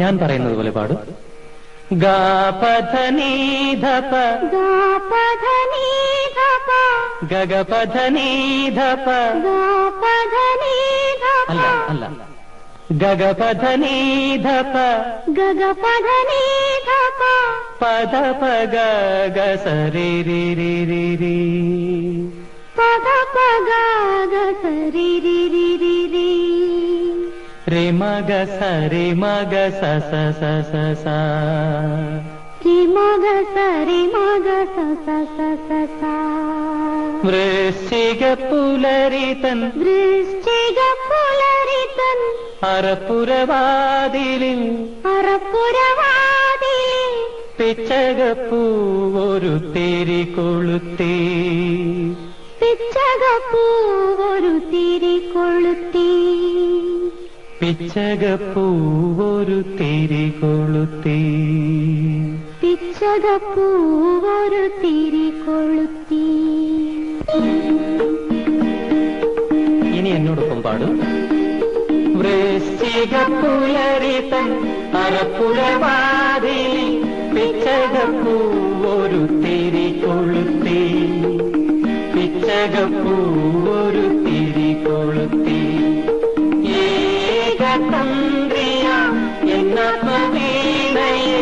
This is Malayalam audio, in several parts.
ഞാൻ പറയുന്നത് പോലെ പാടും. ഗപധനീധപ ഗഗപധനീധപ അല്ല അല്ല ഗഗപധനീധപ പദ പഗ സരി രി രി രി രി പദ പഗ സരി രി രി രി രി रे मग स रे मग स स स स स रे मग स रे मग स स स स स वृश्चिक पुलरितन അറപ്പുരവാതിലിൽ പിച്ചകപ്പൂവൊരു തിരി കൊളുത്തി പിച്ചകപ്പൂവൊരു തിരി കൊളുത്തി പിച്ചകപ്പൂവൊരു തിരി കൊളുത്തി പിച്ചകപ്പൂവൊരു തിരി കൊളുത്തി. ഇനി എന്നോടൊപ്പം പാടും. വൃശ്ചികപ്പുലരിതൻ അറപ്പുരവാതിലിൽ പിച്ചകപ്പൂവൊരു തിരി കൊളുത്തി പിച്ചകപ്പൂവൊരു തിരി കൊളുത്തി. ഏകതന്ത്രിയ എന്നാത്മവീണയെ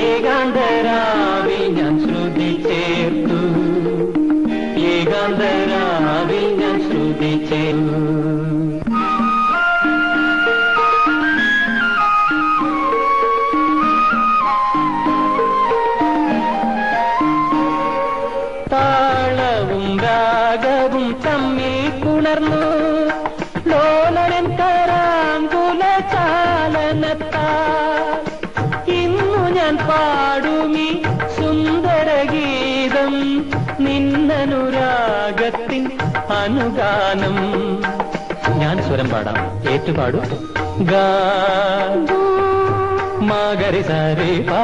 ഏകാന്തരാവിൽ ഞാൻ ശ്രുതി ചേർത്തു ഏകാന്തരാവിൽ ഞാൻ ശ്രുതി ചേർത്തു. താളവും രാഗവും തമ്മിൽ പുണർന്നു ലോലനൻ കരാങ്കുല ചാലനത്താൽ ഇന്നു ഞാൻ പാടുമി സുന്ദരഗീതം നിന്നനുരാഗത്തിൻ അനുഗാനം. ഞാൻ സ്വരം പാടാം, ഏറ്റുപാടും. ഗാ മാഗരി സരി പാ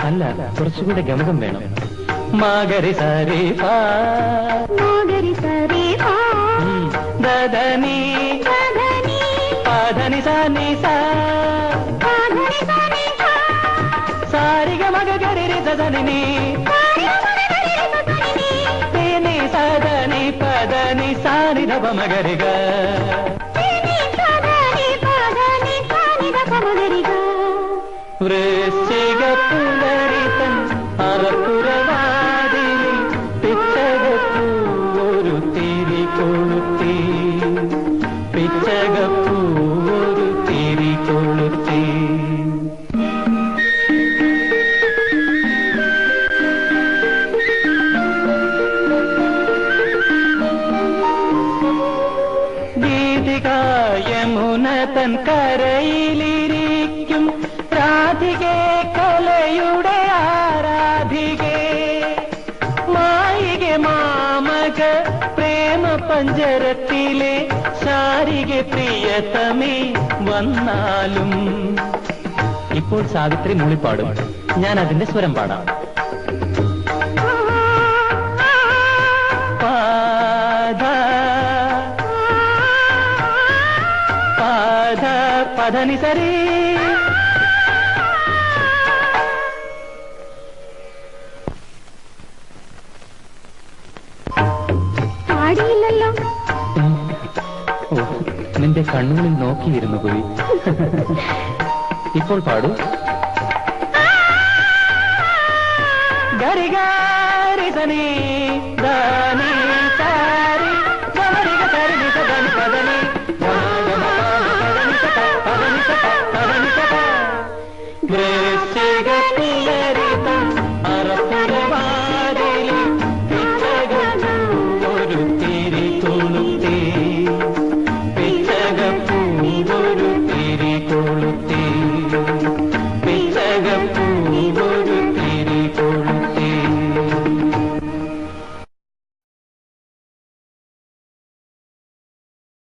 അല്ല, കുറച്ചുകൂടെ ഗമകം വേണം. മാഗരി സരി പാ ദദനി പാധനി സാനി സാരിഗ മഗ ഗരി രി സദനി തേനി സദനി പദനി സാനി ധപ മഗരിഗ വൃശ്ചിക പുലരിതൻ അറപ്പുരവാതിലിൽ പിച്ചകപ്പൂവൊരു തിരി കൊളുത്തി പിച്ചകപ്പൂവൊരു തിരി കൊളുത്തി. ഗീതിക യമുന തൻ കരയിലിരിക്കും രാധികേ കലയുടെ ആരാധികേ മായികെ മാമക പ്രേമ പഞ്ചരത്തിലെ ശാരികെ പ്രിയതമേ വന്നാലും. ഇപ്പോൾ സാവിത്രി മൂളിപ്പാടും, ഞാൻ അതിന്റെ സ്വരം പാടാം. പാദ പാദ പധനി സരി പാടിയില്ലല്ലോ. നിന്റെ കണ്ണുകളിൽ നോക്കിയിരുന്നു പോയി. ഇപ്പോൾ പാടൂ. ഗരി ഗരി സനി ദാനി